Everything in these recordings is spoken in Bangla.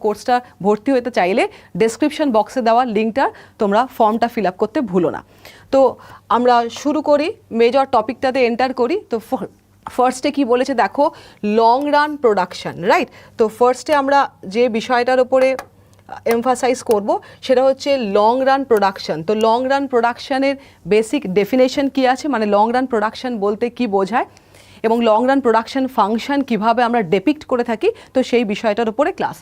কোর্সটা ভর্তি হতে চাইলে ডেসক্রিপশন বক্সে দেওয়া লিঙ্কটা তোমরা ফর্মটা ফিল আপ করতে ভুলো না। তো আমরা শুরু করি, মেজর টপিকটাতে এন্টার করি। তো ফার্স্টে কি বলেছে দেখো, লং রান প্রোডাকশন, রাইট? তো ফার্স্টে আমরা যে বিষয়টার উপরে এমফাসাইজ করব সেটা হচ্ছে লং রান প্রোডাকশন। তো লং রান প্রোডাকশনের বেসিক ডেফিনেশন কি আছে, মানে লং রান প্রোডাকশন বলতে কি বোঝায় এবং লং রান প্রোডাকশন ফাংশন কিভাবে আমরা ডেপিক্ট করে থাকি, তো সেই বিষয়টার উপরে ক্লাস।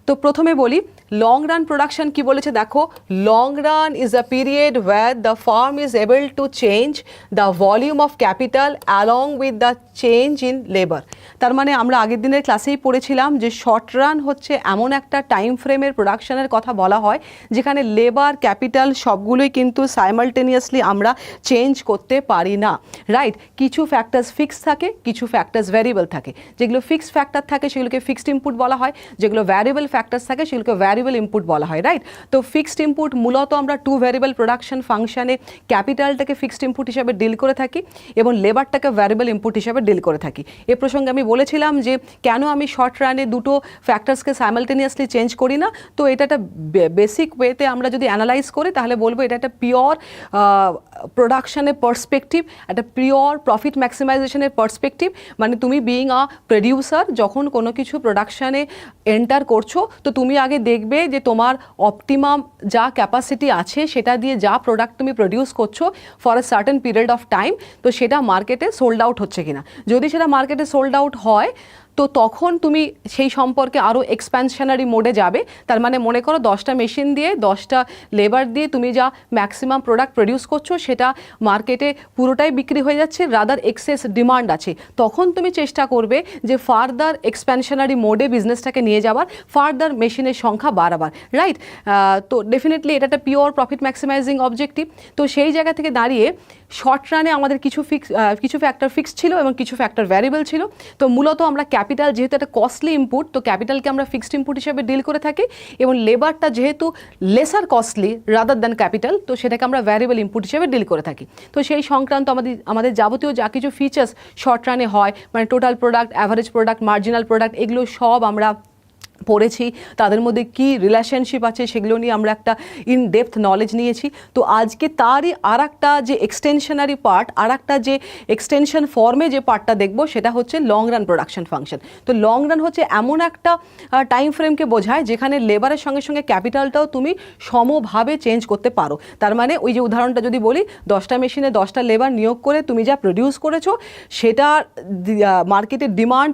তো প্রথমে বলি লং রান প্রোডাকশন কি বলেছে দেখো, long run is a period where the firm is able to change the volume of capital along with the change in labour. তার মানে আমরা আগের দিনের ক্লাসেই পড়েছিলাম যে শর্ট রান হচ্ছে এমন একটা টাইম ফ্রেমের প্রোডাকশনের কথা বলা হয় যেখানে লেবার ক্যাপিটাল সবগুলোই কিন্তু সাইমালটেনিয়াসলি আমরা চেঞ্জ করতে পারি না, রাইট? কিছু ফ্যাক্টরস ফিক্স থাকে, কিছু ফ্যাক্টরস ভ্যারিয়েবল থাকে। যেগুলো ফিক্সড ফ্যাক্টর থাকে সেগুলোকে ফিক্সড ইনপুট বলা হয়, যেগুলো ভ্যারিয়েবল ফ্যাক্টরস থাকে সেগুলোকে ভ্যারিয়েবল ইনপুট বলা হয়, রাইট? তো ফিক্সড ইনপুট মূলত আমরা টু ভ্যারিয়েবল প্রোডাকশন ফাংশনে ক্যাপিটালটাকে ফিক্সড ইনপুট হিসাবে ডিল করে থাকি এবং লেবারটাকে ভ্যারিয়েবল ইনপুট হিসাবে ডিল করে থাকি। এ প্রসঙ্গে আমি বলেছিলাম যে কেন আমি শর্ট রানে দুটো ফ্যাক্টরসকে সাইমালটেনিয়াসলি চেঞ্জ করি না। তো এটা একটা বেসিক ওয়েতে আমরা যদি অ্যানালাইজ করি তাহলে বলবো এটা একটা পিওর প্রোডাকশনের পার্সপেক্টিভ, একটা পিওর প্রফিট ম্যাক্সিমাইজেশনের পার্সপেক্টিভ। মানে তুমি বিইং আ প্রডিউসার যখন কোনো কিছু প্রোডাকশানে এন্টার করছো তো তুমি আগে দেখবে যে তোমার অপটিমাম যা ক্যাপাসিটি আছে সেটা দিয়ে যা প্রোডাক্ট তুমি প্রডিউস করছো for a certain period of time, তো সেটা মার্কেটে সোল্ড আউট হচ্ছে কিনা। যদি সেটা মার্কেটে সোল্ড আউট হয় তো তখন তুমি সেই সম্পর্কে আরও এক্সপ্যানশনারি মোডে যাবে। তার মানে মনে করো 10টা মেশিন দিয়ে 10টা লেবার দিয়ে তুমি যা ম্যাক্সিমাম প্রোডাক্ট প্রডিউস করছো সেটা মার্কেটে পুরোটাই বিক্রি হয়ে যাচ্ছে, রাদার এক্সেস ডিমান্ড আছে। তখন তুমি চেষ্টা করবে যে ফার্দার এক্সপ্যানশনারি মোডে বিজনেসটাকে নিয়ে যাবার, ফার্দার মেশিনের সংখ্যা বাড়াবার, রাইট? তো ডেফিনেটলি এটা একটা পিওর প্রফিট ম্যাক্সিমাইজিং অবজেক্টিভ। তো সেই জায়গা থেকে দাঁড়িয়ে শর্ট রানে আমাদের কিছু ফ্যাক্টর ফিক্স ছিল এবং কিছু ফ্যাক্টর ভ্যারিয়েবল ছিল। তো মূলত আমরা ক্যাপিটাল যেহেতু একটা কস্টলি ইনপুট, তো ক্যাপিটালকে আমরা ফিক্সড ইনপুট হিসেবে ডিল করে থাকি এবং লেবারটা যেহেতু lesser costly rather than capital, তো সেটাকে আমরা ভ্যারিয়েবল ইনপুট হিসেবে ডিল করে থাকি। তো সেই সংক্রান্ত আমাদের যাবতীয় যা কিছু ফিচার্স শর্ট রানে হয়, মানে total product, average product, marginal product, এগুলো সব আমরা পড়েছি। তাদের মধ্যে কি রিলেশনশিপ আছে সেগুলো নিয়ে আমরা একটা ইন ডেপথ নলেজ নিয়েছি। তো আজকে তারই আর একটা যে এক্সটেনশনারি পার্ট, আর একটা যে এক্সটেনশন ফর্মে যে পার্টটা দেখবো সেটা হচ্ছে লং রান প্রোডাকশন ফাংশন। তো লং রান হচ্ছে এমন একটা টাইম ফ্রেমকে বোঝায় যেখানে লেবারের সঙ্গে সঙ্গে ক্যাপিটালটাও তুমি সমভাবে চেঞ্জ করতে পারো। তার মানে ওই যে উদাহরণটা যদি বলি, 10টা মেশিনে 10টা লেবার নিয়োগ করে তুমি যা প্রডিউস করেছো সেটা মার্কেটের ডিমান্ড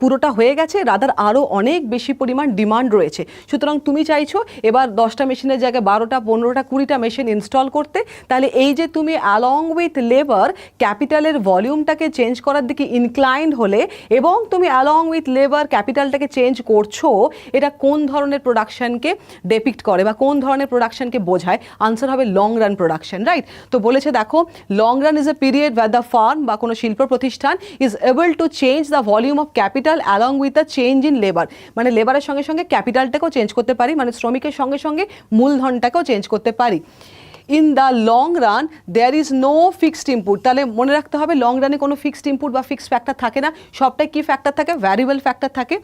পুরোটা হয়ে গেছে, রাদার আরও অনেক বেশি পরিমাণ ডিমান্ড রয়েছে। সুতরাং তুমি চাইছো এবার 10টা মেশিনের জায়গায় 12টা, 15টা, 20টা মেশিন ইনস্টল করতে, তাহলে এই যে তুমি অ্যালং উইথ লেবার ক্যাপিটালের ভলিউমটাকে চেঞ্জ করার দিকে ইনক্লাইন্ড হলে এবং তুমি অ্যালং উইথ লেবার ক্যাপিটালটাকে চেঞ্জ করছো, এটা কোন ধরনের প্রোডাকশনকে ডেপিক্ট করে বা কোন ধরনের প্রোডাকশনকে বোঝায়? আনসার হবে লং রান প্রোডাকশন, রাইট? তো বলেছে দেখো, long run is a period where the firm বা কোনো শিল্প প্রতিষ্ঠান is able to change the volume of capital along with the change in labour. মানে লেবারের সঙ্গে সঙ্গে ক্যাপিটালটাকেও চেঞ্জ করতে পারি, মানে শ্রমিকের সঙ্গে সঙ্গে মূলধনটাকেও চেঞ্জ করতে পারি। In the long run there is no fixed input. তাহলে মনে রাখতে হবে লং রানে কোনো ফিক্সড ইনপুট বা ফিক্সড ফ্যাক্টর থাকে না, সবটাই কি ফ্যাক্টর থাকে? ভ্যারিয়েবল ফ্যাক্টর থাকে।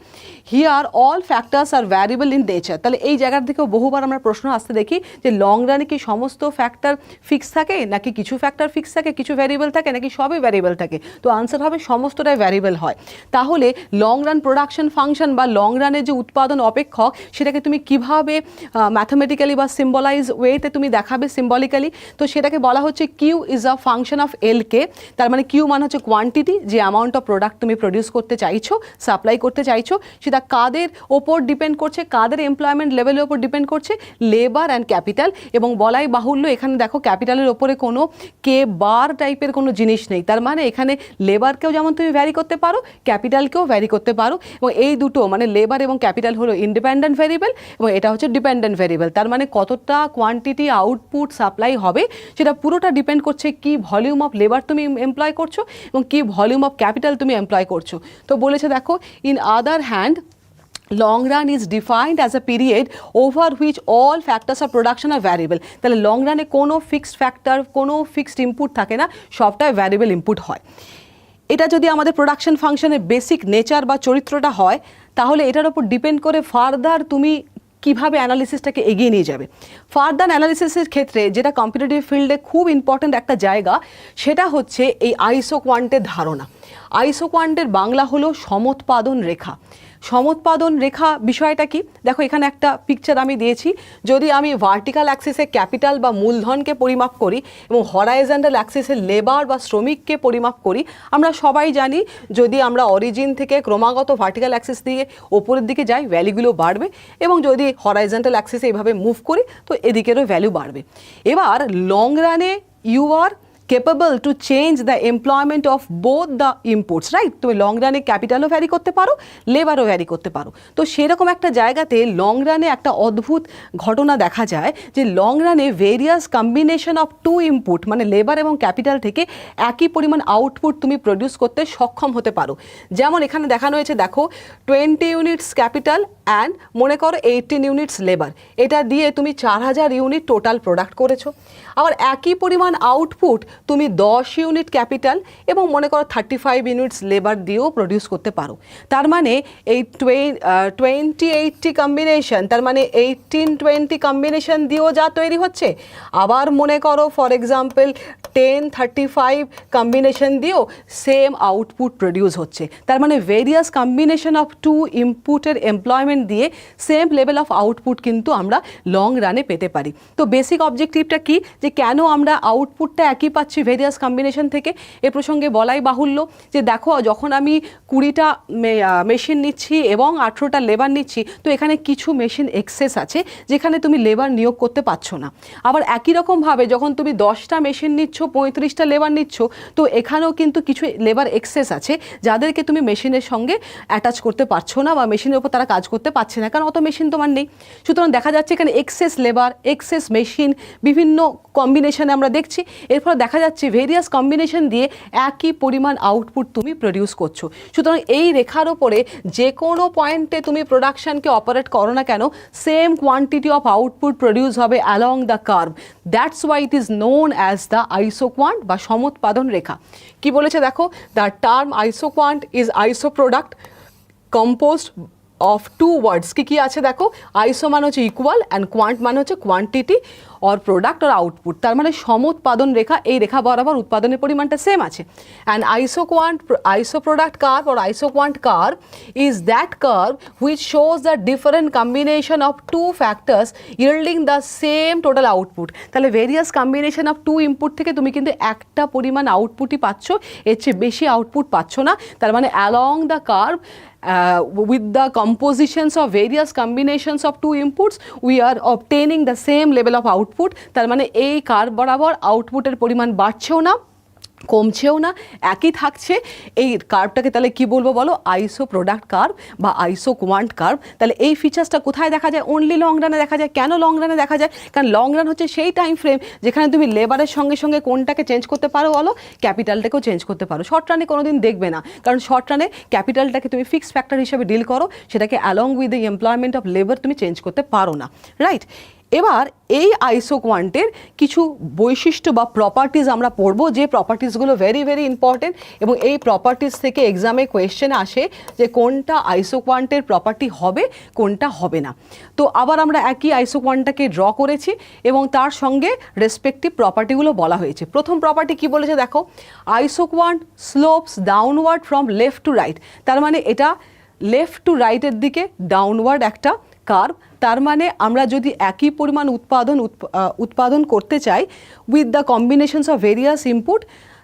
Here all factors are variable in nature. তাহলে এই জায়গার থেকেও বহুবার আমরা প্রশ্ন আসতে দেখি যে লং রানে কি সমস্ত ফ্যাক্টর ফিক্স থাকে, নাকি কিছু ফ্যাক্টর ফিক্স থাকে, কিছু ভ্যারিয়েবল থাকে, নাকি সবই ভ্যারিয়েবল থাকে? তো আনসার হবে সমস্তটাই ভ্যারিয়েবল হয়। তাহলে লং রান প্রোডাকশন ফাংশন বা লং রানের যে উৎপাদন অপেক্ষক সেটাকে তুমি কিভাবে ম্যাথামেটিক্যালি বা সিম্বলাইজ ওয়েতে তুমি দেখাবে সিম্বলিক্যালি? তো সেটাকে বলা হচ্ছে Q is a function of L K. তার মানে কিউ মানে হচ্ছে কোয়ান্টিটি, যে অ্যামাউন্ট অফ প্রোডাক্ট তুমি প্রডিউস করতে চাইছো, সাপ্লাই করতে চাইছো, সেটা কাদের ওপর ডিপেন্ড করছে, কাদের এমপ্লয়মেন্ট লেভেলের ওপর ডিপেন্ড করছে? Labour and capital. এবং বলাই বাহুল্য এখানে দেখো ক্যাপিটালের ওপরে কোনো কে বার টাইপের কোনো জিনিস নেই। তার মানে এখানে লেবারকেও যেমন তুমি ভ্যারি করতে পারো, ক্যাপিটালকেও ভ্যারি করতে পারো। এবং এই দুটো মানে লেবার এবং ক্যাপিটাল হলো ইন্ডিপেন্ডেন্ট ভ্যারিয়েবল এবং এটা হচ্ছে ডিপেন্ডেন্ট ভ্যারিয়েবল। তার মানে কতটা কোয়ান্টিটি আউটপুট সাপ্লাই হবে সেটা পুরোটা ডিপেন্ড করছে কি ভলিউম অফ লেবার তুমি এমপ্লয় করছো এবং কি ভলিউম অফ ক্যাপিটাল তুমি এমপ্লয় করছো। তো বলেছে দেখো, in other hand long run is defined as a period over which all factors of production are variable. তাহলে লং রানে কোনো ফিক্সড ফ্যাক্টর, কোনো ফিক্সড ইনপুট থাকে না, সবটাই ভ্যারিয়েবল ইনপুট হয়। এটা যদি আমাদের প্রোডাকশন ফাংশনের বেসিক নেচার বা চরিত্রটা হয়, তাহলে এটার উপর ডিপেন্ড করে ফার্দার তুমি কিভাবে অ্যানালিসিসটাকে এগিয়ে নিয়ে যাবে। ফার্দার অ্যানালিসিসের ক্ষেত্রে যেটা কম্পিটিটিভ ফিল্ডে খুব ইম্পর্ট্যান্ট একটা জায়গা, সেটা হচ্ছে এই আইসোকোয়ান্টের ধারণা। আইসোকোয়ান্টের বাংলা হলো সমোৎপাদন রেখা। সমোৎপাদন রেখা বিষয়টা কি? দেখো এখানে একটা পিকচার আমি দিয়েছি। যদি আমি ভার্টিক্যাল অ্যাক্সিসে ক্যাপিটাল বা মূলধনকে পরিমাপ করি এবং হরাইজন্টাল অ্যাক্সিসে লেবার বা শ্রমিককে পরিমাপ করি, আমরা সবাই জানি যদি আমরা অরিজিন থেকে ক্রমাগত ভার্টিক্যাল অ্যাক্সিস দিয়ে ওপরের দিকে যাই ভ্যালুগুলো বাড়বে, এবং যদি হরাইজন্টাল অ্যাক্সিসে এইভাবে মুভ করি তো এদিকেরও ভ্যালু বাড়বে। এবার লং রানে you are capable to change the employment of both the inputs, right? তুমি লং রানে ক্যাপিটালও ভ্যারি করতে পারো, লেবারও ভ্যারি করতে পারো। তো সেরকম একটা জায়গাতে লং রানে একটা অদ্ভুত ঘটনা দেখা যায় যে লং রানে various combination of two input মানে লেবার এবং ক্যাপিটাল থেকে একই পরিমাণ আউটপুট তুমি প্রডিউস করতে সক্ষম হতে পারো। যেমন এখানে দেখানো হয়েছে, দেখো 20 ইউনিটস ক্যাপিটাল অ্যান্ড মনে করো 18 ইউনিটস লেবার, এটা দিয়ে তুমি 4000 ইউনিট টোটাল প্রোডাক্ট করেছো। আবার একই পরিমাণ আউটপুট তুমি 10 ইউনিট ক্যাপিটাল এবং মনে করো 35 ইউনিটস লেবার দিয়েও প্রডিউস করতে পারো। তার মানে এই 20-80 কম্বিনেশন, তার মানে 18-20 কম্বিনেশন দিয়েও যা তৈরি হচ্ছে, আবার মনে করো ফর এক্সাম্পল 10-35 কম্বিনেশন দিয়েও সেম আউটপুট প্রডিউস হচ্ছে। তার মানে ভেরিয়াস কম্বিনেশন অফ টু ইনপুটের এমপ্লয়মেন্ট দিয়ে সেম লেভেল অফ আউটপুট কিন্তু আমরা লং রানে পেতে পারি। তো বেসিক অবজেক্টিভটা কি, যে কেন আমরা আউটপুটটা একই পাচ্ছি ভেরিয়াস কম্বিনেশন থেকে? এ প্রসঙ্গে বলাই বাহুল্য যে দেখো যখন আমি 20টা মেশিন নিচ্ছি এবং 18টা লেবার নিচ্ছি, তো এখানে কিছু মেশিন এক্সেস আছে যেখানে তুমি লেবার নিয়োগ করতে পারছো না। আবার একই রকমভাবে যখন তুমি 10টা মেশিন নিচ্ছ, 35টা লেবার নিচ্ছ, তো এখানেও কিন্তু কিছু লেবার এক্সেস আছে যাদেরকে তুমি মেশিনের সঙ্গে অ্যাটাচ করতে পারছো না বা মেশিনের উপর তারা কাজ করতে পারছে না, কারণ অত মেশিন তোমার নেই। সুতরাং দেখা যাচ্ছে এখানে এক্সেস লেবার, এক্সেস মেশিন বিভিন্ন কম্বিনেশনে আমরা দেখছি। এরপর দেখা যাচ্ছে ভেরিয়াস কম্বিনেশন দিয়ে একই পরিমাণ আউটপুট তুমি প্রডিউস করছো। সুতরাং এই রেখার ওপরে যে কোনো পয়েন্টে তুমি প্রোডাকশনকে অপারেট করো না কেন, same quantity of output produce হবে along the curve. That's why it is known as the isoquant বা সমোৎপাদন রেখা। কি বলেছে দেখো, the term isoquant is iso product composed of two words. কি আছে দেখো, আইসো মানে হচ্ছে ইকুয়াল অ্যান্ড কোয়ান্ট মানে হচ্ছে quantity or product or output. তার মানে সমোৎপাদন রেখা, এই রেখা বরাবর উৎপাদনের পরিমাণটা সেম আছে। And iso product curve or isoquant curve is that curve which shows the different combination of two factors yielding the same total output. তাহলে various combination of two input থেকে তুমি কিন্তু একটা পরিমাণ আউটপুটই পাচ্ছ, এর চেয়ে বেশি আউটপুট পাচ্ছ না। তার মানে along the curve with the compositions of various combinations of two inputs we are obtaining the same level of output। তার মানে এই কার্ভ বরাবর আউটপুটের পরিমাণ বাড়ছেও না কমছেও না, একই থাকছে। এই কার্ভটাকে তাহলে কি বলবো বলো, আইসো প্রোডাক্ট কার্ভ বা আইসো কোয়ান্ট কার্ভ। তাহলে এই ফিচার্সটা কোথায় দেখা যায়? অনলি লং রানে দেখা যায়। কেন লং রানে দেখা যায়? কারণ লং রান হচ্ছে সেই টাইম ফ্রেম যেখানে তুমি লেবারের সঙ্গে সঙ্গে কোনটাকে চেঞ্জ করতে পারো বলো, ক্যাপিটালটাকেও চেঞ্জ করতে পারো। শর্ট রানে কোনোদিন দেখবে না, কারণ শর্ট রানে ক্যাপিটালটাকে তুমি ফিক্সড ফ্যাক্টর হিসেবে ডিল করো, সেটাকে along with the employment of labour তুমি চেঞ্জ করতে পারো না, রাইট? এবার এই আইসোকোয়ান্টের কিছু বৈশিষ্ট্য বা প্রপার্টিজ আমরা পড়বো, যে প্রপার্টিজগুলো ভেরি ভেরি ইম্পর্টেন্ট, এবং এই প্রপার্টিজ থেকে এক্সামে কোয়েশ্চেন আসে যে কোনটা আইসোকোয়ান্টের প্রপার্টি হবে, কোনটা হবে না। তো আবার আমরা একই আইসোকোয়ান্টটাকে ড্র করেছি এবং তার সঙ্গে রেসপেক্টিভ প্রপার্টিগুলো বলা হয়েছে। প্রথম প্রপার্টি কি বলেছে দেখো, isoquant slopes downward from left to right. তার মানে এটা লেফট টু রাইটের দিকে ডাউনওয়ার্ড একটা কার্ভ। তার মানে আমরা যদি একই পরিমাণ উৎপাদন করতে চাই with the combinations of various input,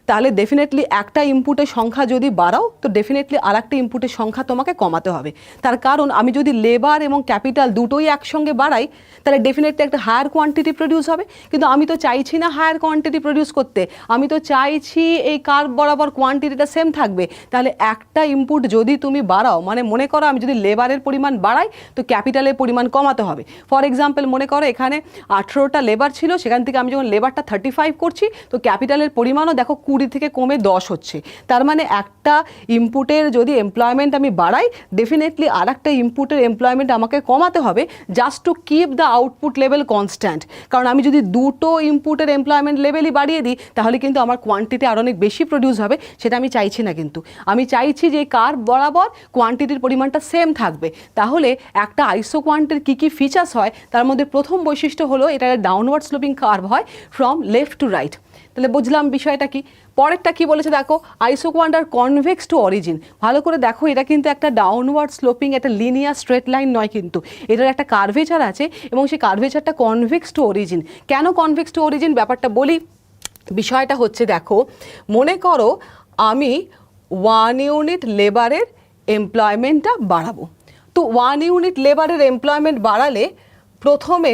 তাহলে ডেফিনেটলি একটা ইনপুটের সংখ্যা যদি বাড়াও তো ডেফিনেটলি আর একটা ইনপুটের সংখ্যা তোমাকে কমাতে হবে। তার কারণ আমি যদি লেবার এবং ক্যাপিটাল দুটোই একসঙ্গে বাড়াই তাহলে ডেফিনেটলি একটা হায়ার কোয়ান্টিটি প্রডিউস হবে, কিন্তু আমি তো চাইছি না হায়ার কোয়ান্টিটি প্রডিউস করতে, আমি তো চাইছি এই কার্ভ বরাবর কোয়ান্টিটিটা সেম থাকবে। তাহলে একটা ইনপুট যদি তুমি বাড়াও, মানে মনে করো আমি যদি লেবারের পরিমাণ বাড়াই তো ক্যাপিটালের পরিমাণ কমাতে হবে। ফর এক্সাম্পল মনে করো এখানে 18টা লেবার ছিল, সেখান থেকে আমি যখন লেবারটা 35 করছি তো ক্যাপিটালের পরিমাণও দেখো 20 থেকে কমে 10 হচ্ছে। তার মানে একটা ইনপুটের যদি এমপ্লয়মেন্ট আমি বাড়াই, ডেফিনেটলি আর একটা ইনপুটের এমপ্লয়মেন্ট আমাকে কমাতে হবে just to keep the output level constant. কারণ আমি যদি দুটো ইনপুটের এমপ্লয়মেন্ট লেভেলই বাড়িয়ে দিই তাহলে কিন্তু আমার কোয়ান্টিটি আরও অনেক বেশি প্রডিউস হবে, সেটা আমি চাইছি না। কিন্তু আমি চাইছি যে কার্ভ বরাবর কোয়ান্টিটির পরিমাণটা সেম থাকবে। তাহলে একটা আইসোকোয়ান্টের কী কী ফিচার্স হয় তার মধ্যে প্রথম বৈশিষ্ট্য হলো এটা ডাউনওয়ার্ড স্লোপিং কার্ভ হয় ফ্রম লেফট টু রাইট। তাহলে বুঝলাম বিষয়টা কি। পরেরটা কি বলেছে দেখো, আইসোকোয়ান্ট আর কনভেক্স টু অরিজিন। ভালো করে দেখো, এটা কিন্তু একটা ডাউনওয়ার্ড স্লোপিং, একটা লিনিয়ার স্ট্রেট লাইন নয়, কিন্তু এটার একটা কার্ভেচার আছে এবং সেই কার্ভেচারটা কনভেক্স টু অরিজিন। কেন কনভেক্স টু অরিজিন ব্যাপারটা বলি। বিষয়টা হচ্ছে দেখো, মনে করো আমি 1 ইউনিট লেবারের এমপ্লয়মেন্টটা বাড়াবো। তো 1 ইউনিট লেবারের এমপ্লয়মেন্ট বাড়ালে প্রথমে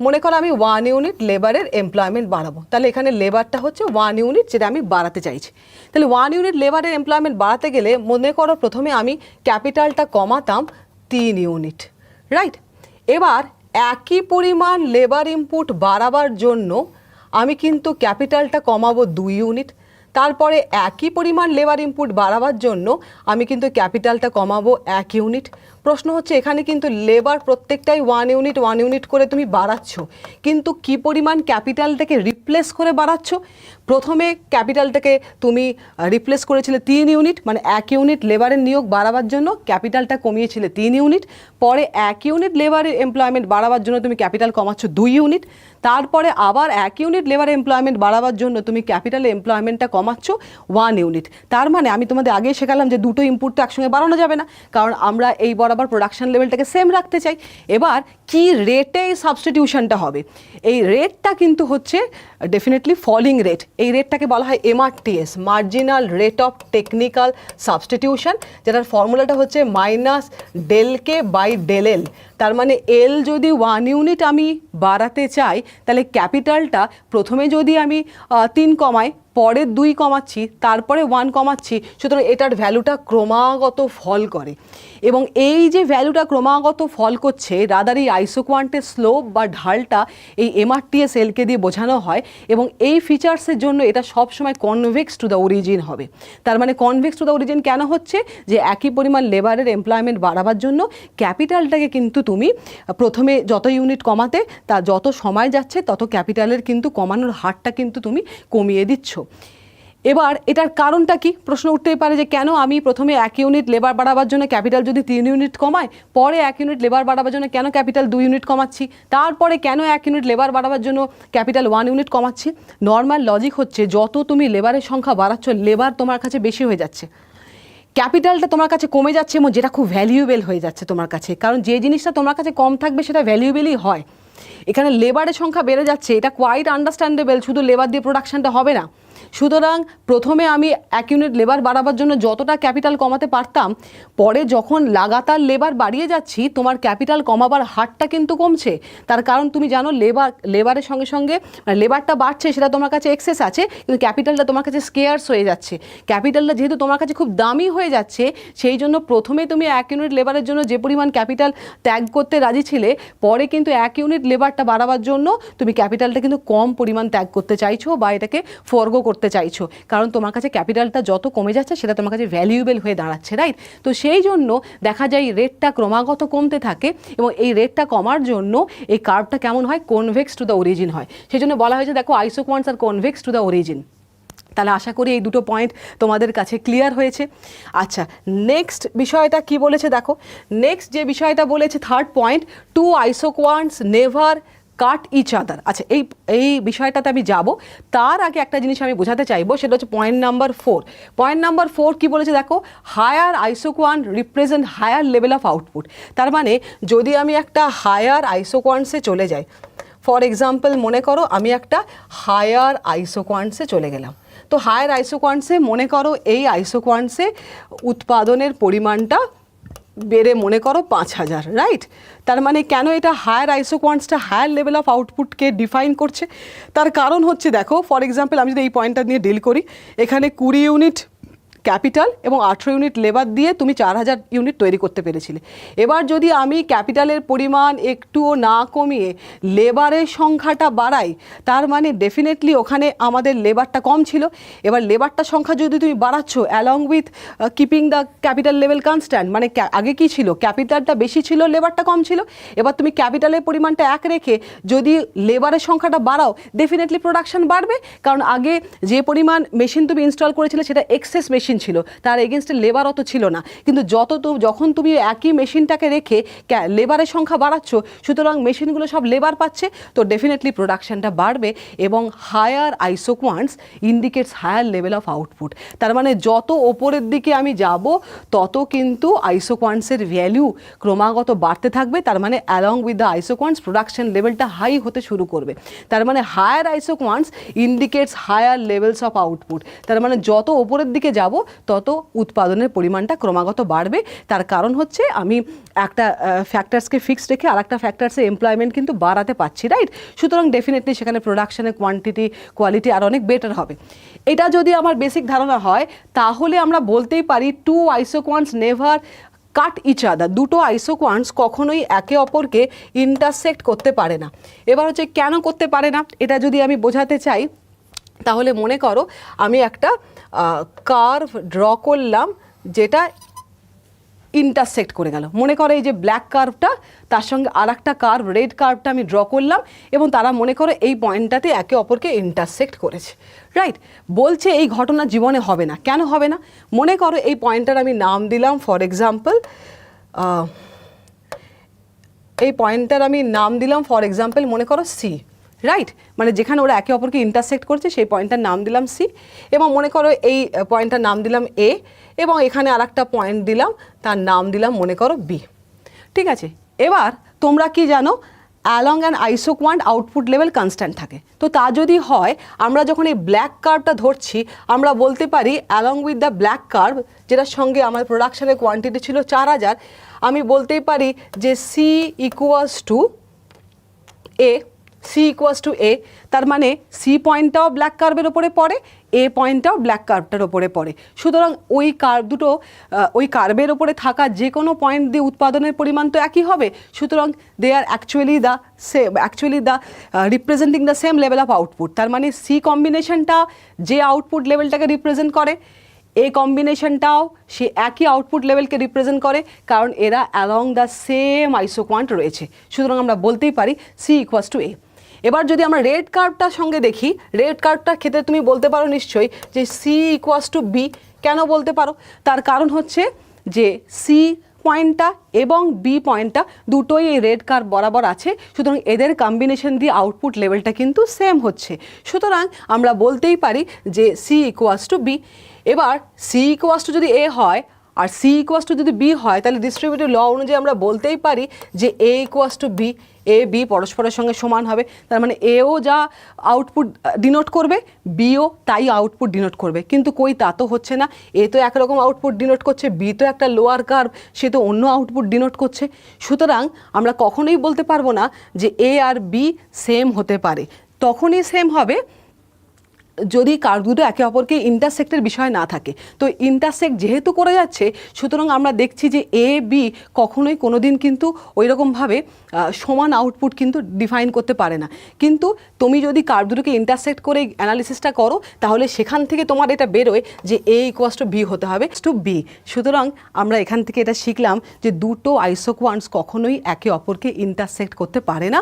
মনে করো আমি 1 ইউনিট লেবারের এমপ্লয়মেন্ট বাড়াবো, তাহলে এখানে লেবারটা হচ্ছে 1 ইউনিট যেটা আমি বাড়াতে চাইছি। তাহলে 1 ইউনিট লেবারের এমপ্লয়মেন্ট বাড়াতে গেলে মনে করো প্রথমে আমি ক্যাপিটালটা কমাতাম 3 ইউনিট, রাইট। এবার একই পরিমাণ লেবার ইনপুট বাড়াবার জন্য আমি কিন্তু ক্যাপিটালটা কমাবো 2 ইউনিট। তারপরে একই পরিমাণ লেবার ইনপুট বাড়াবার জন্য আমি কিন্তু ক্যাপিটালটা কমাবো 1 ইউনিট। প্রশ্ন হচ্ছে এখানে কিন্তু লেবার প্রত্যেকটাই 1 ইউনিট করে তুমি বাড়াচ্ছ, কিন্তু কি পরিমাণ ক্যাপিটালটাকে রিপ্লেস করে বাড়াচ্ছ। প্রথমে ক্যাপিটালটাকে তুমি রিপ্লেস করেছিলে 3 ইউনিট, মানে 1 ইউনিট লেবারের নিয়োগ বাড়াবার জন্য ক্যাপিটালটা কমিয়েছিলে 3 ইউনিট। পরে 1 ইউনিট লেবারের এমপ্লয়মেন্ট বাড়াবার জন্য তুমি ক্যাপিটাল কমাচ্ছ 2 ইউনিট। তারপরে আবার 1 ইউনিট লেবারের এমপ্লয়মেন্ট বাড়াবার জন্য তুমি ক্যাপিটাল এমপ্লয়মেন্টটা কমাচ্ছ 1 ইউনিট। তার মানে আমি তোমাদের আগেই শেখালাম যে দুটো ইনপুট তো একসঙ্গে বাড়ানো যাবে না, কারণ আমরা এই বরাবর প্রোডাকশন লেভেলটাকে সেম রাখতে চাই। এবার কি রেটে এই সাবস্টিটিউশনটা হবে, এই রেটটা কিন্তু হচ্ছে ডেফিনেটলি ফলিং রেট। এই রেটটাকে বলা হয় MRTS, marginal rate of technical substitution, যেটার ফর্মুলাটা হচ্ছে -del K/del L। তার মানে এল যদি 1 ইউনিট আমি বাড়াতে চাই তাহলে ক্যাপিটালটা প্রথমে যদি আমি 3 কমাই, পরে 2 কমাচ্ছি, তারপরে 1 কমাচ্ছি, সুতরাং এটার ভ্যালুটা ক্রমাগত ফল করে। এবং এই যে ভ্যালুটা ক্রমাগত ফল করছে, রাদার এই আইসোকোয়ান্টের স্লোপ বা ঢালটা এই MRTS এলকে দিয়ে বোঝানো হয়। এবং এই ফিচার্সের জন্য এটা সবসময় কনভেক্স টু দ্য অরিজিন হবে। তার মানে কনভেক্স টু দ্য অরিজিন কেন হচ্ছে, যে একই পরিমাণ লেবারের এমপ্লয়মেন্ট বাড়াবার জন্য ক্যাপিটালটাকে কিন্তু তুমি প্রথমে যত ইউনিট কমাতে, তা যত সময় যাচ্ছে তত ক্যাপিটালের কিন্তু কমানোর হারটা কিন্তু তুমি কমিয়ে দিচ্ছ। এবার এটার কারণটা কি প্রশ্ন উঠতেই পারে, যে কেন আমি প্রথমে 1 ইউনিট লেবার বাড়াবার জন্য ক্যাপিটাল যদি 3 ইউনিট কমাই, পরে 1 ইউনিট লেবার বাড়াবার জন্য কেন ক্যাপিটাল 2 ইউনিট কমাচ্ছি, তারপরে কেন 1 ইউনিট লেবার বাড়াবার জন্য ক্যাপিটাল 1 ইউনিট কমাচ্ছি। নর্মাল লজিক হচ্ছে যত তুমি লেবারের সংখ্যা বাড়াচ্ছ, লেবার তোমার কাছে বেশি হয়ে যাচ্ছে, ক্যাপিটালটা তোমার কাছে কমে যাচ্ছে, এবং যেটা খুব ভ্যালুয়েবল হয়ে যাচ্ছে তোমার কাছে। কারণ যে জিনিসটা তোমার কাছে কম থাকবে সেটা ভ্যালুয়েবলই হয়। এখানে লেবারের সংখ্যা বেড়ে যাচ্ছে, এটা কোয়াইট আন্ডারস্ট্যান্ডেবল, শুধু লেবার দিয়ে প্রোডাকশনটা হবে না। সুতরাং প্রথমে আমি 1 ইউনিট লেবার বাড়াবার জন্য যতটা ক্যাপিটাল কমাতে পারতাম, পরে যখন লাগাতার লেবার বাড়িয়ে যাচ্ছি তোমার ক্যাপিটাল কমাবার হারটা কিন্তু কমছে। তার কারণ তুমি জানো লেবারের সঙ্গে সঙ্গে লেবারটা বাড়ছে, সেটা তোমার কাছে এক্সেস আছে, কিন্তু ক্যাপিটালটা তোমার কাছে স্কেয়ার্স হয়ে যাচ্ছে। ক্যাপিটালটা যেহেতু তোমার কাছে খুব দামি হয়ে যাচ্ছে, সেই জন্য প্রথমে তুমি 1 ইউনিট লেবারের জন্য যে পরিমাণ ক্যাপিটাল ত্যাগ করতে রাজি ছিলে, পরে কিন্তু 1 ইউনিট লেবারটা বাড়াবার জন্য তুমি ক্যাপিটালটা কিন্তু কম পরিমাণ ত্যাগ করতে চাইছো বা এটাকে ফরগো করতে চাইছো। কারণ তোমার কাছে ক্যাপিটালটা যত কমে যাচ্ছে সেটা তোমার কাছে ভ্যালুয়েবল হয়ে দাঁড়াচ্ছে, রাইট। তো সেই জন্য দেখা যায় রেটটা ক্রমাগত কমতে থাকে, এবং এই রেটটা কমার জন্য এই কার্ভটা কেমন হয়, কনভেক্স টু দ্য অরিজিন হয়। সেই জন্য বলা হয়েছে দেখো isoquants R convex to the origin. তাহলে আশা করি এই দুটো পয়েন্ট তোমাদের কাছে ক্লিয়ার হয়েছে। আচ্ছা, নেক্সট বিষয়টা কি বলেছে দেখো, নেক্সট যে বিষয়টা বলেছে থার্ড পয়েন্ট, 2 আইসোকোয়ান্টস নেভার কাট ইচ আদার। আচ্ছা, এই বিষয়টাতে আমি যাব, তার আগে একটা জিনিস আমি বোঝাতে চাইবো, সেটা হচ্ছে পয়েন্ট নাম্বার 4। পয়েন্ট নাম্বার 4 কি বলেছে দেখো, higher isoquant represent higher level of output. তার মানে যদি আমি একটা হায়ার আইসোকোয়ান্টসে চলে যাই, ফর এক্সাম্পল মনে করো আমি একটা হায়ার আইসোকোয়ান্টসে চলে গেলাম, তো হায়ার আইসোকোয়ান্টসে মনে করো এই আইসোকোয়ান্টসে উৎপাদনের পরিমাণটা বেড়ে মনে করো 5000, রাইট। তার মানে কেন এটা হায়ার আইসোকোয়ান্টসটা হায়ার লেভেল অফ আউটপুটকে ডিফাইন করছে, তার কারণ হচ্ছে দেখো ফর এক্সাম্পল আমি যদি এই পয়েন্টটা নিয়ে ডিল করি, এখানে 20 ইউনিট ক্যাপিটাল এবং 18 ইউনিট লেবার দিয়ে তুমি 4000 ইউনিট তৈরি করতে পেরেছিলে। এবার যদি আমি ক্যাপিটালের পরিমাণ একটুও না কমিয়ে লেবারের সংখ্যাটা বাড়াই, তার মানে ডেফিনেটলি ওখানে আমাদের লেবারটা কম ছিল। এবার লেবারটার সংখ্যা যদি তুমি বাড়াচ্ছ along with keeping the capital level constant, মানে আগে কি ছিল, ক্যাপিটালটা বেশি ছিল, লেবারটা কম ছিল। এবার তুমি ক্যাপিটালের পরিমাণটা এক রেখে যদি লেবারের সংখ্যাটা বাড়াও, ডেফিনেটলি প্রোডাকশন বাড়বে, কারণ আগে যে পরিমাণ মেশিন তুমি ইনস্টল করেছিলে সেটা এক্সেস মেশিন ছিল, তার এগেনস্টে লেবার অত ছিল না। কিন্তু যখন তুমি একই মেশিনটাকে রেখে লেবারের সংখ্যা বাড়াচ্ছ, সুতরাং মেশিনগুলো সব লেবার পাচ্ছে, তো ডেফিনেটলি প্রোডাকশনটা বাড়বে। এবং higher isoquants indicates higher level of output. তার মানে যত ওপরের দিকে আমি যাব তত কিন্তু আইসোকোয়ান্টসের ভ্যালু ক্রমাগত বাড়তে থাকবে। তার মানে along with the isoquants production লেভেলটা হাই হতে শুরু করবে। তার মানে higher isoquants indicates higher levels of output. তার মানে যত ওপরের দিকে যাব তত উৎপাদনের পরিমাণটা ক্রমাগত বাড়বে। তার কারণ হচ্ছে আমি একটা ফ্যাক্টরসকে ফিক্সড রেখে আর একটা ফ্যাক্টরসে এমপ্লয়মেন্ট কিন্তু বাড়াতে পারছি, রাইট? সুতরাং ডেফিনেটলি সেখানে প্রোডাকশনের কোয়ান্টিটি কোয়ালিটি আর অনেক বেটার হবে। এটা যদি আমার বেসিক ধারণা হয়, তাহলে আমরা বলতেই পারি টু আইসোকোয়ান্টস নেভার কাট ইচ আদার। দুটো আইসোকোয়ান্টস কখনোই একে অপরকে ইন্টারসেক্ট করতে পারে না। এবার হচ্ছে কেন করতে পারে না, এটা যদি আমি বোঝাতে চাই, তাহলে মনে করো আমি একটা কার্ভ ড্র করলাম যেটা ইন্টারসেক্ট করে গেল। মনে করো এই যে ব্ল্যাক কার্ভটা, তার সঙ্গে আর একটা কার্ভ রেড কার্ভটা আমি ড্র করলাম, এবং তারা মনে করো এই পয়েন্টটাতে একে অপরকে ইন্টারসেক্ট করেছে, রাইট? বলছে এই ঘটনা জীবনে হবে না। কেন হবে না? মনে করো এই পয়েন্টটার আমি নাম দিলাম ফর এক্সাম্পল, এই পয়েন্টটার আমি নাম দিলাম ফর এক্সাম্পল মনে করো সি, রাইট? মানে যেখানে ওরা একে অপরকে ইন্টারসেক্ট করছে সেই পয়েন্টটার নাম দিলাম সি, এবং মনে করো এই পয়েন্টটার নাম দিলাম এ, এবং এখানে আর একটা পয়েন্ট দিলাম, তার নাম দিলাম মনে করো বি। ঠিক আছে, এবার তোমরা কি জানো, along an isoquant output level constant থাকে। তো তা যদি হয়, আমরা যখন এই ব্ল্যাক কার্ভটা ধরছি, আমরা বলতে পারি along with the black curve, যেটার সঙ্গে আমার প্রোডাকশনের কোয়ান্টিটি ছিল 4000, আমি বলতেই পারি যে C equals to A, C equals to A. তার মানে সি পয়েন্টটাও ব্ল্যাক কার্ভের ওপরে পড়ে, এ পয়েন্টটাও ব্ল্যাক কার্ভটার ওপরে পড়ে। সুতরাং ওই কার্ভ দুটো, ওই কার্ভের ওপরে থাকা যে কোনো পয়েন্ট দিয়ে উৎপাদনের পরিমাণ তো একই হবে। সুতরাং they are actually the representing the same level of output. তার মানে সি কম্বিনেশনটা যে আউটপুট লেভেলটাকে রিপ্রেজেন্ট করে, এই কম্বিনেশনটাও সে একই আউটপুট লেভেলকে রিপ্রেজেন্ট করে, কারণ এরা অ্যালং দ্য সেম আইসোকোয়ান্ট রয়েছে। সুতরাং আমরা বলতেই পারি সি ইকুয়ালস টু এ। এবার যদি আমরা রেড কার্ভটার সঙ্গে দেখি, রেড কার্ভটার ক্ষেত্রে তুমি বলতে পারো নিশ্চয়ই যে সি ইকুয়ালস টু বি। কেন বলতে পারো? তার কারণ হচ্ছে যে সি পয়েন্টটা এবং বি পয়েন্টটা দুটোই এই রেড কার্ভ বরাবর আছে, সুতরাং এদের কম্বিনেশন দিয়ে আউটপুট লেভেলটা কিন্তু সেম হচ্ছে। সুতরাং আমরা বলতেই পারি যে সি ইকুয়ালস টু বি। এবার সি ইকুয়ালস টু যদি এ হয় আর সি ইকুয়ালস টু যদি বি হয়, তাহলে ডিস্ট্রিবিউটিভ ল অনুযায়ী আমরা বলতেই পারি যে A equals to B, A B পরস্পরের সঙ্গে সমান হবে। তার মানে এও যা আউটপুট ডিনোট করবে, বিও তাই আউটপুট ডিনোট করবে। কিন্তু কই, তা তো হচ্ছে না। এ তো একরকম আউটপুট ডিনোট করছে, বি তো একটা লোয়ার কার্ভ, সে তো অন্য আউটপুট ডিনোট করছে। সুতরাং আমরা কখনোই বলতে পারবো না যে এ আর বি সেম হতে পারে। তখনই সেম হবে যদি কার্ভ দুটো একে অপরকে ইন্টারসেক্টের বিষয় না থাকে। তো ইন্টারসেক্ট যেহেতু করে যাচ্ছে, সুতরাং আমরা দেখছি যে এ বি কখনোই কোনো দিন কিন্তু ওই রকমভাবে সমান আউটপুট কিন্তু ডিফাইন করতে পারে না। কিন্তু তুমি যদি কার্ভ দুটোকে ইন্টারসেক্ট করে অ্যানালিসিসটা করো, তাহলে সেখান থেকে তোমার এটা বেরোয় যে এ ইকুয়ালস টু বি হতে হবে টু বি। সুতরাং আমরা এখান থেকে এটা শিখলাম যে দুটো আইসোকোয়ান্টস কখনোই একে অপরকে ইন্টারসেক্ট করতে পারে না,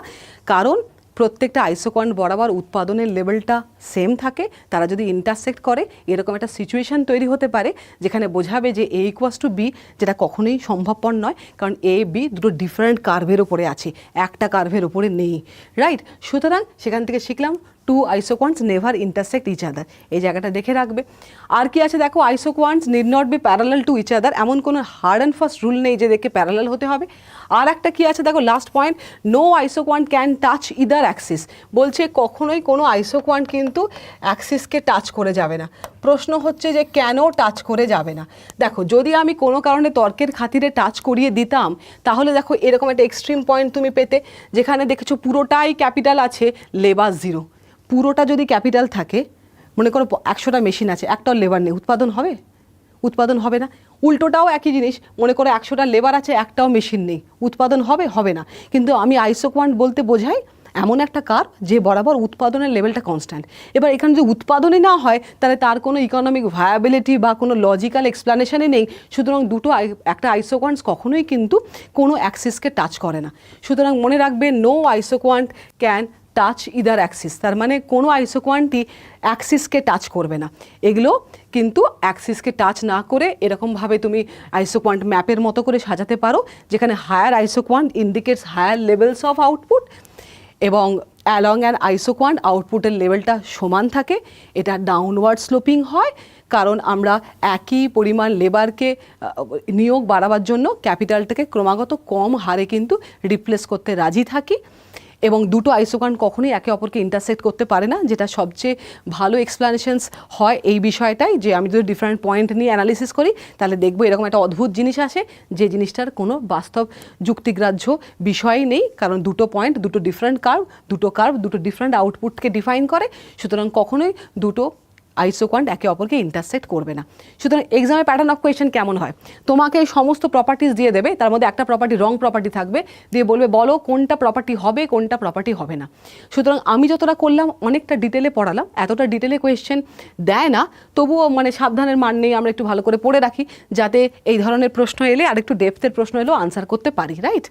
কারণ প্রত্যেকটা আইসোকোয়ান্ট বরাবর উৎপাদনের লেভেলটা সেম থাকে। তারা যদি ইন্টারসেক্ট করে, এরকম একটা সিচুয়েশন তৈরি হতে পারে যেখানে বোঝাবে যে এ ইকুয়ালস টু বি, যেটা কখনোই সম্ভবপর নয়, কারণ এ বি দুটো ডিফারেন্ট কার্ভের ওপরে আছে, একটা কার্ভের ওপরে নেই, রাইট? সুতরাং সেখান থেকে শিখলাম two isoquants never intersect each other. এই জায়গাটা দেখে রাখবে। আর কি আছে দেখো, isoquants need not be parallel to each other. এমন কোনো হার্ড অ্যান্ড ফাস্ট রুল নেই যে দেখে প্যারালাল হতে হবে। আর একটা কি আছে দেখো, last point, no isoquant can touch either axis. বলছে কখনোই কোনো আইসোকোয়ান্ট কিন্তু অ্যাক্সিসকে টাচ করে যাবে না। প্রশ্ন হচ্ছে যে কেন টাচ করে যাবে না? দেখো, যদি আমি কোনো কারণে তর্কের খাতিরে টাচ করিয়ে দিতাম, তাহলে দেখো এরকম একটা এক্সট্রিম পয়েন্ট তুমি পেতে, যেখানে দেখেছো পুরোটাই ক্যাপিটাল আছে, লেবার জিরো। পুরোটা যদি ক্যাপিটাল থাকে, মনে করো 100টা মেশিন আছে, একটাও লেবার নেই, উৎপাদন হবে? উৎপাদন হবে না। উল্টোটাও একই জিনিস, মনে করো 100টা লেবার আছে, একটাও মেশিন নেই, উৎপাদন হবে? হবে না। কিন্তু আমি আইসোকোয়ান্ট বলতে বোঝাই এমন একটা কার্ভ যে বরাবর উৎপাদনের লেভেলটা কনস্ট্যান্ট। এবার এখানে যদি উৎপাদনই না হয় তাহলে তার কোনো ইকোনমিক ভায়াবিলিটি বা কোনো লজিক্যাল এক্সপ্লানেশনই নেই। সুতরাং একটা আইসোকোয়ান্টস কখনোই কিন্তু কোনো অ্যাক্সিসকে টাচ করে না। সুতরাং মনে রাখবে, no isoquant can touch either axis, তার মানে কোনো আইসোকোয়ান্টই অ্যাক্সিসকে টাচ করবে না। এগুলো কিন্তু অ্যাক্সিসকে টাচ না করে এরকমভাবে তুমি আইসোকোয়ান্ট ম্যাপের মতো করে সাজাতে পারো, যেখানে higher isoquant indicates higher levels of output এবং অ্যালং অ্যান আইসোকোয়ান্ট আউটপুটের লেভেলটা সমান থাকে। এটা ডাউনওয়ার্ড স্লোপিং হয়, কারণ আমরা একই পরিমাণ লেবারকে নিয়োগ বাড়াবার জন্য ক্যাপিটালটাকে ক্রমাগত কম হারে কিন্তু রিপ্লেস করতে রাজি থাকি। এবং দুটো আইসোকোয়ান্ট কখনোই একে অপরকে ইন্টারসেক্ট করতে পারে না। যেটা সবচেয়ে ভালো এক্সপ্লানেশনস হয় এই বিষয়টাই, যে আমি যদি ডিফারেন্ট পয়েন্ট নিয়ে অ্যানালিসিস করি তাহলে দেখবো এরকম একটা অদ্ভুত জিনিস আসে যে জিনিসটার কোনো বাস্তব যুক্তিগ্রাহ্য বিষয়ই নেই, কারণ দুটো পয়েন্ট, দুটো ডিফারেন্ট কার্ভ, দুটো ডিফারেন্ট আউটপুটকে ডিফাইন করে। সুতরাং কখনোই দুটো আইসোকোয়ান্ট একে অপরকে ইন্টারসেক্ট করবে না। সুতরাং এক্সামে প্যাটার্ন অফ কোয়েশ্চেন কেমন হয়, তোমাকে সমস্ত প্রপার্টিজ দিয়ে দেবে, তার মধ্যে একটা প্রপার্টি রং প্রপার্টি থাকবে, দিয়ে বলবে বলো কোনটা প্রপার্টি হবে কোনটা প্রপার্টি হবে না। সুতরাং আমি যতটা করলাম অনেকটা ডিটেলে পড়ালাম, এতটা ডিটেলে কোয়েশ্চেন দেয় না, তবুও মানে সাবধানের মান নেই, আমরা একটু ভালো করে পড়ে রাখি যাতে এই ধরনের প্রশ্ন এলে আর একটু ডেপথের প্রশ্ন এলেও আনসার করতে পারি, রাইট?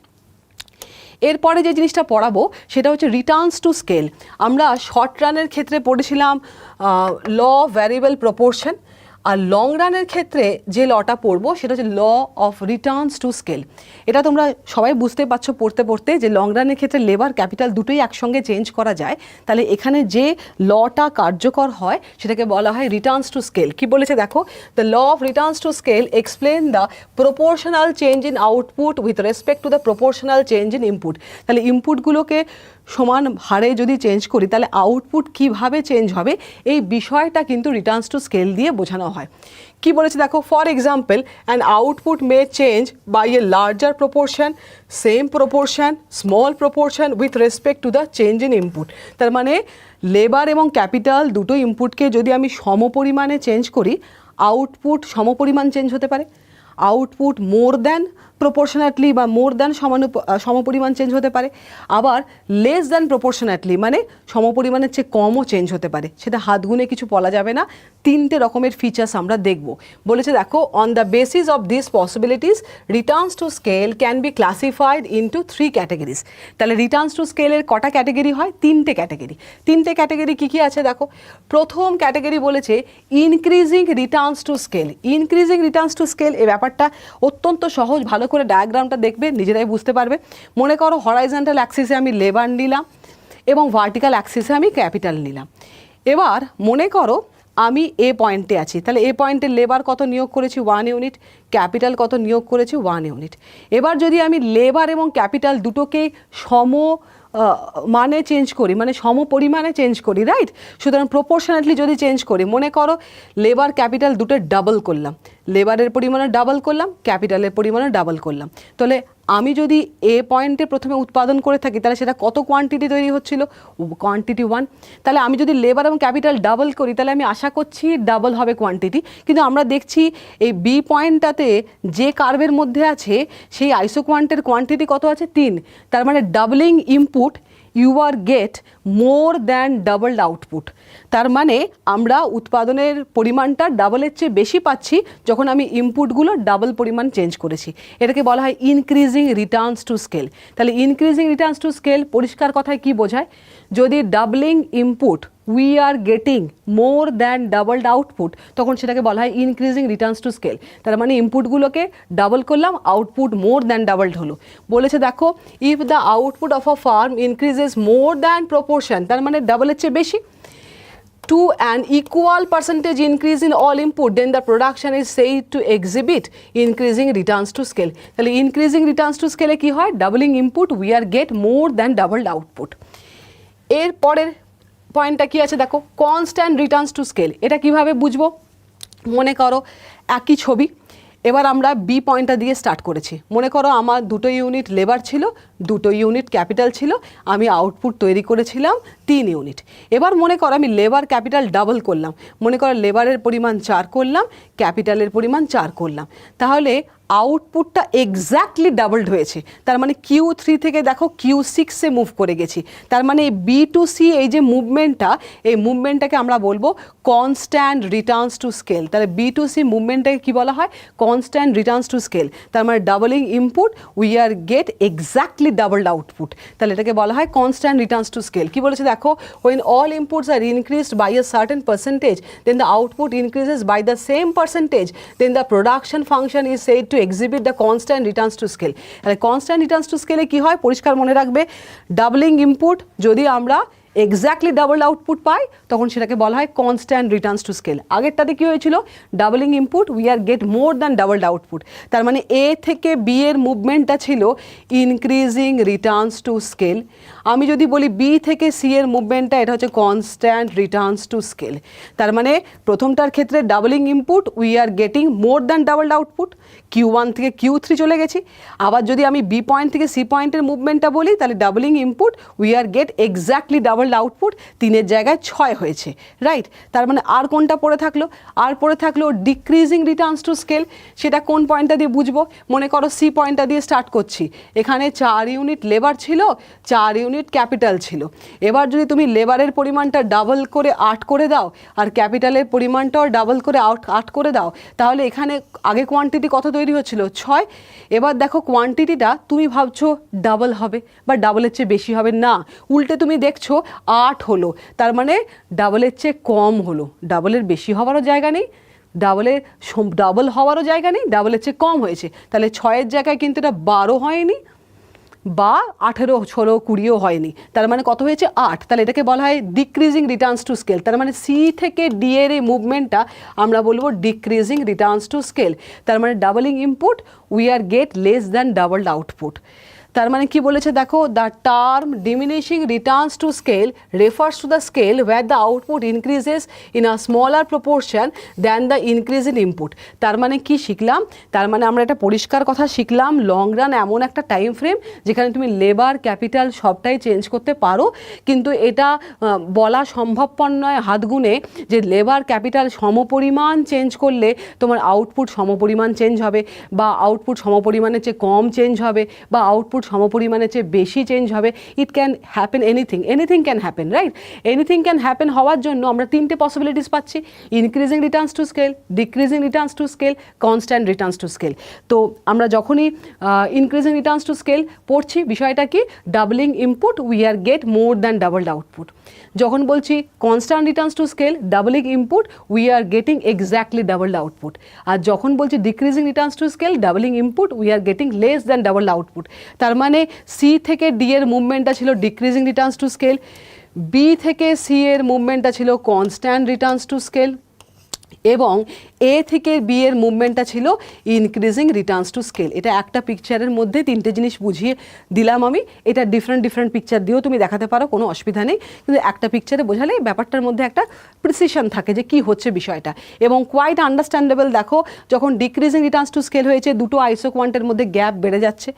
এরপরে যে জিনিসটা পড়াবো সেটা হচ্ছে রিটার্নস টু স্কেল। আমরা শর্ট রানের ক্ষেত্রে পড়েছিলাম ল ভ্যারিয়েবল প্রপোর্শন, আর লং রানের ক্ষেত্রে যে লটা পড়বো সেটা হচ্ছে law of returns to scale. এটা তোমরা সবাই বুঝতে পারছো পড়তে পড়তে যে লং রানের ক্ষেত্রে লেবার ক্যাপিটাল দুটোই একসঙ্গে চেঞ্জ করা যায়। তাহলে এখানে যে লটা কার্যকর হয় সেটাকে বলা হয় রিটার্নস টু স্কেল। কি বলেছে দেখো, the law of returns to scale explain the proportional change in output with respect to the proportional change in input. তাহলে ইনপুটগুলোকে সমান হারে যদি চেঞ্জ করি তাহলে আউটপুট কিভাবে চেঞ্জ হবে, এই বিষয়টা কিন্তু রিটার্নস টু স্কেল দিয়ে বোঝানো হয়। কি বলেছে দেখো, for example an output may change by a larger proportion, same proportion, small proportion with respect to the change in input. তার মানে লেবার এবং ক্যাপিটাল দুটো ইনপুটকে যদি আমি সমপরিমাণে চেঞ্জ করি, আউটপুট সমপরিমাণ চেঞ্জ হতে পারে। আউটপুট মোর দ্যান প্রপোর্শনেটলি বা মোর দ্যান সমপরিমাণ চেঞ্জ হতে পারে, আবার লেস দ্যান প্রপোর্শনেটলি মানে সমপরিমাণের চেয়ে কমও চেঞ্জ হতে পারে। সেটা হাত গুনে কিছু বলা যাবে না, তিনটে রকমের ফিচার্স আমরা দেখব। বলেছে দেখো, on the basis of this possibilities Returns to scale can be classified into 3 categories. তাহলে রিটার্নস টু স্কেলের কটা ক্যাটাগরি হয়? 3টে ক্যাটাগরি। 3টে ক্যাটাগরি কী কী আছে দেখো। প্রথম ক্যাটাগরি বলেছে increasing returns to scale. Increasing returns to scale এই ব্যাপারটা অত্যন্ত সহজ, ভালো করে ডায়াগ্রামটা দেখবে নিজেরাই বুঝতে পারবে। মনে করো হরাইজন্টাল অ্যাক্সিসে আমি লেবার নিলাম এবং ভার্টিক্যাল অ্যাক্সিসে আমি ক্যাপিটাল নিলাম। এবার মনে করো আমি এ পয়েন্টে আছি, তাহলে এ পয়েন্টে লেবার কত নিয়োগ করেছি 1 ইউনিট, ক্যাপিটাল কত নিয়োগ করেছি 1 ইউনিট। এবার যদি আমি লেবার এবং ক্যাপিটাল দুটোকেই মানে চেঞ্জ করি, মানে সম পরিমাণে চেঞ্জ করি, রাইট? সুতরাং প্রপোর্শনেটলি যদি চেঞ্জ করি, মনে করো লেবার ক্যাপিটাল দুটো ডাবল করলাম, লেবারের পরিমাণে ডাবল করলাম, ক্যাপিটালের পরিমাণে ডাবল করলাম। তাহলে আমি যদি এ পয়েন্টে প্রথমে উৎপাদন করে থাকি তাহলে সেটা কত কোয়ান্টিটি তৈরি হচ্ছিল? কোয়ান্টিটি 1। তাহলে আমি যদি লেবার এবং ক্যাপিটাল ডাবল করি তাহলে আমি আশা করছি ডাবল হবে কোয়ান্টিটি। কিন্তু আমরা দেখছি এই বি পয়েন্টটাতে যে কার্ভের মধ্যে আছে সেই আইসোকোয়ান্টের কোয়ান্টিটি কত আছে? 3। তার মানে doubling input you are get more than doubled output. তার মানে আমরা উৎপাদনের পরিমাণটা ডাবলের চেয়ে বেশি পাচ্ছি যখন আমি ইনপুটগুলো ডাবল পরিমাণ চেঞ্জ করেছি। এটাকে বলা হয় ইনক্রিজিং রিটার্নস টু স্কেল। তাহলে ইনক্রিজিং রিটার্নস টু স্কেল পরিষ্কার কথায় কি বোঝায়? যদি doubling input we are getting more than doubled output, তখন সেটাকে বলা হয় ইনক্রিজিং রিটার্নস টু স্কেল। তার মানে ইনপুটগুলোকে ডাবল করলাম, আউটপুট মোর দ্যান ডাবলড হলো। বলেছে দেখো, if the output of a firm increases more than proportion, তার মানে ডাবলের চেয়ে বেশি, to an equal percentage increase in all input, then the production is said to exhibit increasing returns to scale. তাহলে increasing returns to scale কি হয়? doubling input we are get more than doubled output. এর পরের পয়েন্টটা কি আছে দেখো, constant returns to scale। এটা কিভাবে বুঝবো? মনে করো একই ছবি, এবার আমরা বি পয়েন্টটা দিয়ে স্টার্ট করেছি। মনে করো আমার দুটো ইউনিট লেবার ছিল, দুটো ইউনিট ক্যাপিটাল ছিল, আমি আউটপুট তৈরি করেছিলাম 3 ইউনিট। এবার মনে করো আমি লেবার ক্যাপিটাল ডাবল করলাম, মনে করো লেবারের পরিমাণ 4 করলাম, ক্যাপিটালের পরিমাণ 4 করলাম, তাহলে আউটপুটটা এক্স্যাক্টলি ডাবলড হয়েছে। তার মানে Q3 থেকে দেখো Q6-এ মুভ করে গেছি। তার মানে বি টু সি এই যে মুভমেন্টটা, এই মুভমেন্টটাকে আমরা বলবো কনস্ট্যান্ট রিটার্নস টু স্কেল। তাহলে বি টু সি মুভমেন্টটাকে কী বলা হয়? Constant returns to scale. তার মানে doubling input we are get exactly doubled output, তাহলে এটাকে বলা হয় কনস্ট্যান্ট রিটার্নস টু স্কেল। কী বলেছে দেখো, when all inputs are increased by a certain percentage then the output increases by the same percentage, then the production function is said to exhibit the constant returns to scale। তাহলে কনস্ট্যান্ট রিটার্নস টু স্কেলে কী হয় পরিষ্কার মনে রাখবে, ডাবলিং ইনপুট যদি আমরা এক্স্যাক্টলি ডাবল আউটপুট পাই তখন সেটাকে বলা হয় কনস্ট্যান্ট রিটার্নস টু স্কেল। আগেরটাতে কী হয়েছিল, doubling input we are get more than doubled output. তার মানে এ থেকে বি এর মুভমেন্টটা ছিল ইনক্রিজিং রিটার্নস টু স্কেল। আমি যদি বলি বি থেকে সি এর মুভমেন্টটা, এটা হচ্ছে কনস্ট্যান্ট রিটার্নস টু স্কেল। তার মানে প্রথমটার ক্ষেত্রে doubling input we are getting more than doubled output, Q1 থেকে Q3 চলে গেছি। আবার যদি আমি বি পয়েন্ট থেকে সি পয়েন্টের মুভমেন্টটা বলি, তাহলে doubling input we are get exactly double output, 3-এর জায়গায় 6 হয়েছে, রাইট। তার মানে আর কোনটা পড়ে থাকলো, আর পড়ে থাকলো ডিক্রিজিং রিটার্নস টু স্কেল। সেটা কোন পয়েন্টটা দিয়ে বুঝবো, মনে করো সি পয়েন্টটা দিয়ে স্টার্ট করছি। এখানে 4 ইউনিট লেবার ছিল, 4 ইউনিট ক্যাপিটাল ছিল। এবার যদি তুমি লেবারের পরিমাণটা ডাবল করে 8 করে দাও আর ক্যাপিটালের পরিমাণটাও ডাবল করে 8 করে দাও, তাহলে এখানে আগে কোয়ান্টিটি কত তৈরি হচ্ছিল, 6। এবার দেখো কোয়ান্টিটিটা তুমি ভাবছো ডাবল হবে বা ডাবলের চেয়ে বেশি হবে, না, উল্টে তুমি দেখছো 8 হলো। তার মানে ডাবলের চেয়ে কম হলো, ডাবলের বেশি হওয়ারও জায়গা নেই, ডাবল হওয়ারও জায়গা নেই, ডাবলের চেয়ে কম হয়েছে। তাহলে 6-এর জায়গায় কিন্তু এটা 12 হয়নি বা 18, 16, 20ও হয়নি। তার মানে কত হয়েছে, 8। তাহলে এটাকে বলা হয় ডিক্রিজিং রিটার্নস টু স্কেল। তার মানে সি থেকে ডি এর এই মুভমেন্টটা আমরা বলবো ডিক্রিজিং রিটার্নস টু স্কেল। তার মানে doubling input we are get less than doubled output. তার মানে কি বলেছে দেখো, the term diminishing returns to scale refers to the scale where the output increases in a smaller proportion than the increase in input. তার মানে কি শিখলাম, তার মানে আমরা একটা পরিষ্কার কথা শিখলাম, লং রান এমন একটা টাইম ফ্রেম যেখানে তুমি লেবার ক্যাপিটাল সবটাই চেঞ্জ করতে পারো, কিন্তু এটা বলা সম্ভবপর নয় হাত গুনে যে লেবার ক্যাপিটাল সমপরিমাণ চেঞ্জ করলে তোমার আউটপুট সমপরিমাণ চেঞ্জ হবে, বা আউটপুট সমপরিমাণের চেয়ে কম চেঞ্জ হবে, বা আউটপুট সমপরিমাণের চেয়ে বেশি চেঞ্জ হবে। It can happen, anything can happen, right. Anything can happen হওয়ার জন্য আমরা 3টে পসিবিলিটিস পাচ্ছি, increasing returns to scale, decreasing returns to scale, constant returns to scale. তো আমরা যখনই ইনক্রিজিং রিটার্নস টু স্কেল পড়ছি, বিষয়টা কি, doubling input we are get more than doubled output. যখন বলছি constant returns to scale, doubling input we are getting exactly doubled output. আর যখন বলছি decreasing returns to scale, doubling input we are getting less than doubled output. তার মানে সি থেকে ডি এর মুভমেন্টটা ছিল decreasing returns to scale, B থেকে সি এর মুভমেন্টটা ছিল কনস্ট্যান্ট রিটার্নস টু স্কেল, এবং এ থেকে বি এর মুভমেন্টটা ছিল ইনক্রিজিং রিটার্নস টু স্কেল। এটা একটা পিকচারের মধ্যে 3টে জিনিস বুঝিয়ে দিলাম আমি। এটা ডিফারেন্ট পিকচার দিয়েও তুমি দেখাতে পারো, কোনো অসুবিধা নেই, কিন্তু একটা পিকচারে বোঝালে ব্যাপারটার মধ্যে একটা প্রিসিশন থাকে যে কি হচ্ছে বিষয়টা, এবং কোয়াইট আন্ডারস্ট্যান্ডেবল। দেখো যখন ডিক্রিজিং রিটার্নস টু স্কেল হয়েছে, দুটো আইসোকোয়ান্টের মধ্যে গ্যাপ বেড়ে যাচ্ছে,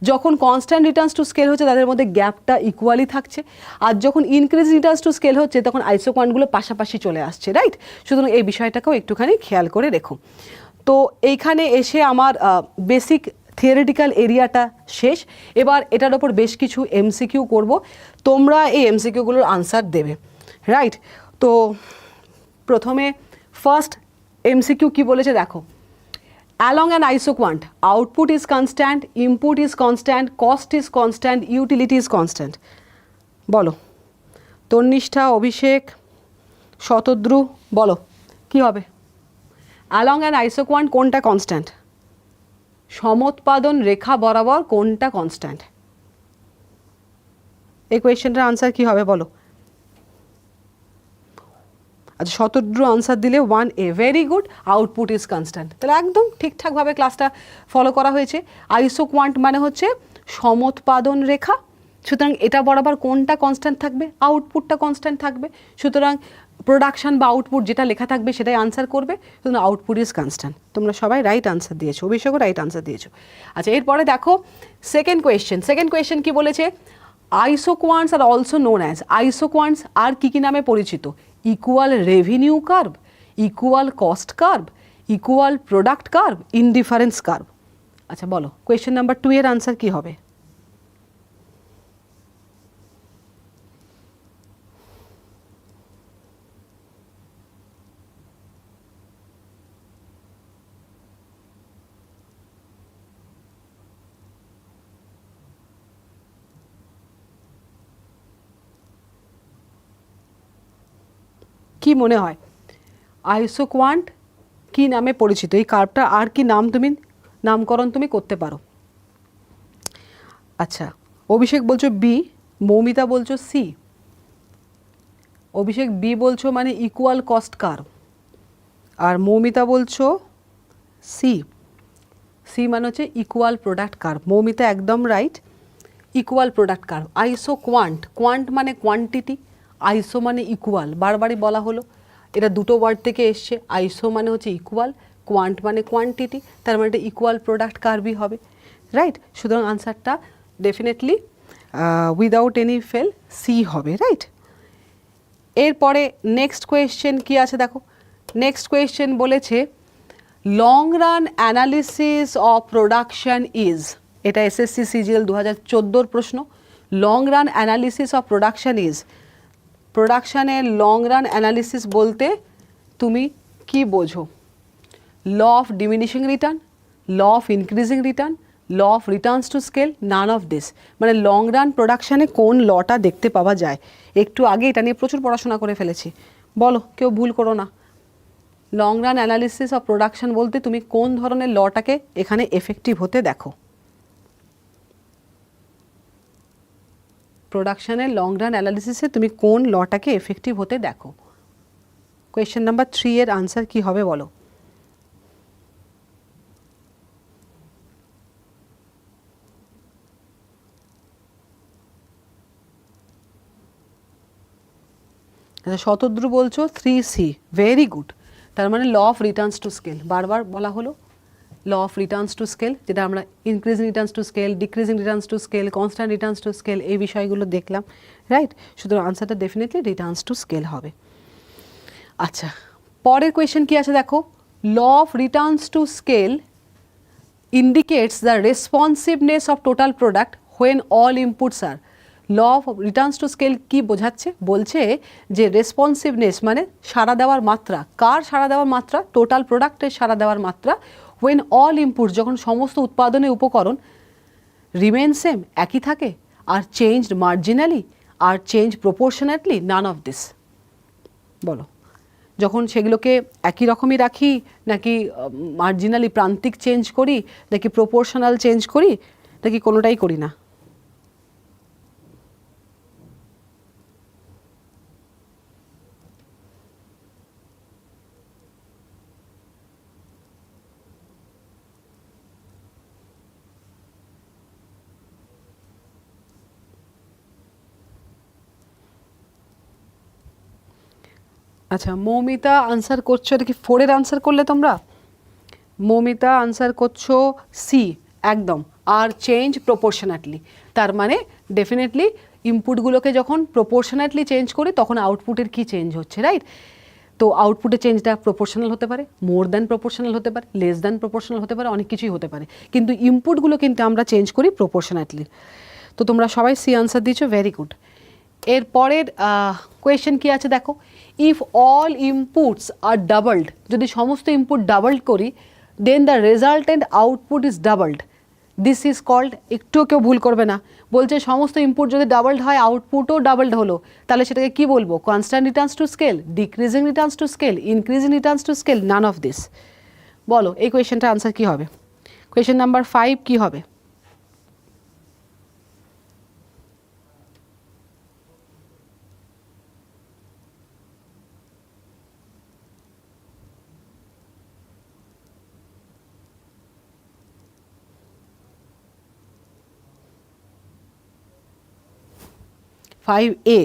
যখন কনস্ট্যান্ট রিটার্নস টু স্কেল হচ্ছে তাদের মধ্যে গ্যাপটা ইকুয়ালি থাকছে, আর যখন ইনক্রিজিং রিটার্নস টু স্কেল হচ্ছে তখন আইসোকোয়ান্টগুলো পাশাপাশি চলে আসছে, রাইট। সুতরাং এই বিষয়টাকেও একটুখানি খেয়াল করে রেখো। তো এইখানে এসে আমার বেসিক থিওরিটিক্যাল এরিয়াটা শেষ। এবার এটার ওপর বেশ কিছু এমসিকিউ করব, তোমরা এই এমসিকিউগুলোর আনসার দেবে, রাইট। তো প্রথমে ফার্স্ট এমসিকিউ কি বলেছে দেখো, along an isoquant output is constant, input is constant, cost is constant, utility is constant. বলো তন্নিষ্ঠা, অভিষেক, শতদ্রু, বলো কি হবে। অ্যালং অ্যান আইসোকোয়ান্ট কোনটা কনস্ট্যান্ট, সমোৎপাদন রেখা বরাবর কোনটা কনস্ট্যান্ট, এই কোয়েশ্চেনটার আনসার কি হবে বলো। আচ্ছা শতদ্রু আনসার দিলে 1A, very good, output is constant. তাহলে একদম ঠিকঠাকভাবে ক্লাসটা ফলো করা হয়েছে। আইসোকোয়ান্ট মানে হচ্ছে সমোৎপাদন রেখা, সুতরাং এটা বরাবর কোনটা কনস্ট্যান্ট থাকবে? আউটপুটটা কনস্ট্যান্ট থাকবে। সুতরাং প্রোডাকশন বা আউটপুট যেটা লেখা থাকবে সেটাই আনসার করবে, সুতরাং আউটপুট ইজ কনস্ট্যান্ট। তোমরা সবাই রাইট আনসার দিয়েছো, অভিষেকও রাইট আনসার দিয়েছো। আচ্ছা, এরপরে দেখো সেকেন্ড কোয়েশ্চেন কি বলেছে? আইসোকোয়ান্টস আর অলসো নোন অ্যাজ, আইসোকোয়ান্টস আর কি নামে পরিচিত? Equal revenue curve, equal cost curve, equal product curve, indifference curve. আচ্ছা বলো, কোয়েশ্চেন নাম্বার 2 এর আনসার কি হবে? কি মনে হয় আইসোকোয়ান্ট কি নামে পরিচিত? এই কার্ভটা আর কি নামকরণ তুমি করতে পারো? আচ্ছা, অভিষেক বলছো বি, মৌমিতা বলছো সি। অভিষেক বি বলছো মানে ইকুয়াল কস্ট কার্ভ, আর মৌমিতা বলছো সি। সি মানে হচ্ছে ইকুয়াল প্রোডাক্ট কার্ভ। মৌমিতা একদম right, equal product curve. Iso quant মানে কোয়ান্টিটি, আইসো মানে ইকুয়াল, বারবারই বলা হলো। এটা দুটো ওয়ার্ড থেকে এসছে, আইসো মানে হচ্ছে ইকুয়াল, কোয়ান্ট মানে কোয়ান্টিটি, তার মানে এটা ইকুয়াল প্রোডাক্ট কার্ভই হবে, রাইট। সুতরাং আনসারটা definitely without any fail C হবে, রাইট। এরপরে নেক্সট কোয়েশ্চেন কি আছে দেখো। নেক্সট কোয়েশ্চেন বলেছে long run analysis of production is, এটা এসএসসি সিজিএল 2014 প্রশ্ন। Long run analysis of production is, প্রোডাকশানের লং রান অ্যানালিসিস বলতে তুমি কি বোঝো? Law of diminishing return, law of increasing return, law of returns to scale, none of this. মানে লং রান প্রোডাকশানে কোন লটা দেখতে পাওয়া যায়? একটু আগে এটা নিয়ে প্রচুর পড়াশোনা করে ফেলেছি, বলো, কেউ ভুল করো না। Long run analysis of production বলতে তুমি কোন ধরনের লটাকে এখানে এফেক্টিভ হতে দেখো? প্রোডাকশানের লং রান অ্যানালিসিসে তুমি কোন লটাকে এফেক্টিভ হতে দেখো? কোয়েশ্চেন নাম্বার 3 এর আনসার কি হবে বলো? আচ্ছা, শতদ্রু বলছো 3C, ভেরি গুড। তার মানে law of returns to scale, বারবার বলা হলো law of returns to scale, যেটা আমরা increasing returns to scale, decreasing returns to scale, constant returns to scale, এই বিষয়গুলো দেখলাম, রাইট। সুতরাং আনসারটা ডেফিনেটলি রিটার্নস টু স্কেল হবে। আচ্ছা, পরের কোয়েশ্চেন কি আছে দেখো। Law of returns to scale indicates the responsiveness of total product when all inputs are, law of returns to scale কি বোঝাচ্ছে? বলছে যে রেসপন্সিভনেস মানে সাড়া দেওয়ার মাত্রা, কার সাড়া দেওয়ার মাত্রা? টোটাল প্রোডাক্টের সাড়া দেওয়ার মাত্রা। when all inputs, যখন সমস্ত উৎপাদনের উপকরণ রিমেন সেম, একই থাকে, are changed marginally, are change proportionately, none of this. বলো, যখন সেগুলোকে একই রকমই রাখি, নাকি মার্জিনালি প্রান্তিক চেঞ্জ করি, নাকি প্রপোর্শনাল চেঞ্জ করি, নাকি কোনোটাই করি না? আচ্ছা, মৌমিতা আনসার করছো, এটা কি 4 এর আনসার করলে তোমরা? মৌমিতা আনসার করছো সি, একদম, আর চেঞ্জ প্রপোর্শনেটলি। তার মানে ডেফিনেটলি ইনপুটগুলোকে যখন প্রপোর্শনেটলি চেঞ্জ করি তখন আউটপুটের কি চেঞ্জ হচ্ছে, রাইট। তো আউটপুটের চেঞ্জটা প্রপোর্শনাল হতে পারে, মোর দ্যান প্রপোর্শনাল হতে পারে, লেস দ্যান প্রপোর্শনাল হতে পারে, অনেক কিছুই হতে পারে, কিন্তু ইনপুটগুলো কিন্তু আমরা চেঞ্জ করি প্রপোর্শনেটলি। তো তোমরা সবাই সি আনসার দিয়েছো, ভেরি গুড। এর পরের কোয়েশ্চেন কি আছে দেখো। If all inputs are doubled, যদি সমস্ত ইনপুট ডাবলড করি, then the resultant output is doubled, this is called, একটুও কেউ ভুল করবে না। বলছে সমস্ত ইনপুট যদি ডাবলড হয়, আউটপুটও ডাবলড হলো, তাহলে সেটাকে কি বলবো? Constant returns to scale, decreasing returns to scale, increasing returns to scale, none of this. বলো, এই কোয়েশ্চেনটার আনসার কি হবে? কোয়েশ্চেন নাম্বার 5 কি হবে? 5A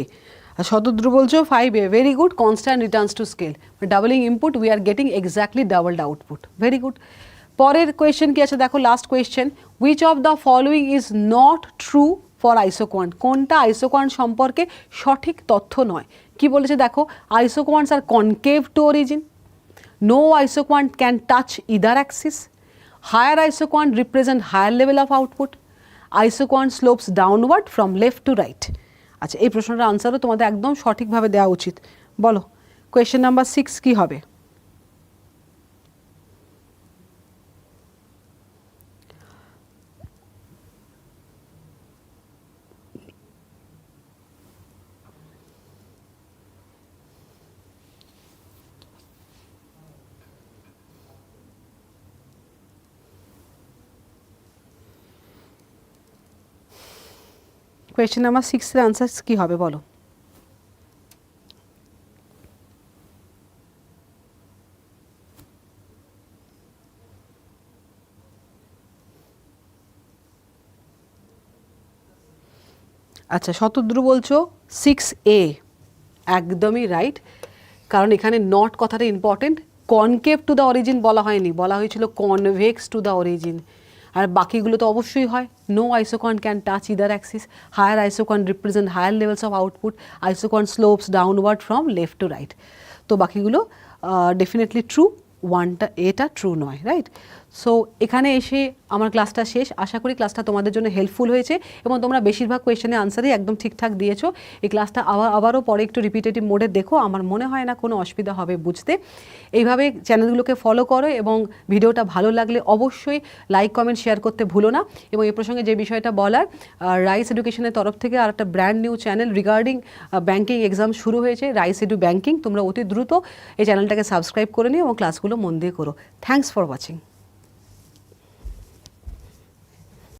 আর শতদ্রু বলছো 5A, very good, constant returns to scale, doubling input we are getting exactly doubled output, very good. পরের কোয়েশ্চেন কি আছে দেখো, last question, which of the following is not true for isoquant, কোনটা আইসোকোয়ান্ট সম্পর্কে সঠিক তথ্য নয়। কি বলেছে দেখো, isoquants are concave to origin, no isoquant can touch either axis, higher isoquant represent higher level of output, isoquant slopes downward from left to right. আচ্ছা, এই প্রশ্নটার আনসারও তোমাদের একদম সঠিকভাবে দেওয়া উচিত। বলো কোয়েশ্চেন নাম্বার 6 কি হবে? কোয়েশ্চেন নাম্বার 6 এর আনসার কি হবে বলো? আচ্ছা, শতদ্রু বলছো 6A, একদমই রাইট, কারণ এখানে নট কথাটা important, concave to the origin বলা হয়নি, বলা হয়েছিল কনভেক্স টু দ্য অরিজিন। আর বাকিগুলো তো অবশ্যই হয়, no isoquant can touch either axis, higher isoquant represent higher levels of output, isoquant slopes downward from left to right. তো বাকিগুলো ডেফিনেটলি ট্রু, ওয়ানটা এটা ট্রু নয়, রাইট। সো এখানে এসে আমার ক্লাসটা শেষ, আশা করি ক্লাসটা তোমাদের জন্য হেল্পফুল হয়েছে এবং তোমরা বেশিরভাগ কোয়েশ্চেনের আনসারই একদম ঠিকঠাক দিয়েছো। এই ক্লাসটা আবারও পরে একটু রিপিটেটিভ মোডে দেখো, আমার মনে হয় না কোনো অসুবিধা হবে বুঝতে। এইভাবে চ্যানেলগুলোকে ফলো করো এবং ভিডিওটা ভালো লাগলে অবশ্যই লাইক কমেন্ট শেয়ার করতে ভুলো না। এবং এই প্রসঙ্গে যে বিষয়টা বলার, রাইস এডুকেশনের তরফ থেকে আর একটা brand new channel regarding banking exam শুরু হয়েছে, রাইস এডু ব্যাঙ্কিং। তোমরা অতি দ্রুত এই চ্যানেলটাকে সাবস্ক্রাইব করে নিও এবং ক্লাসগুলো মন দিয়ে করো। Thanks for watching.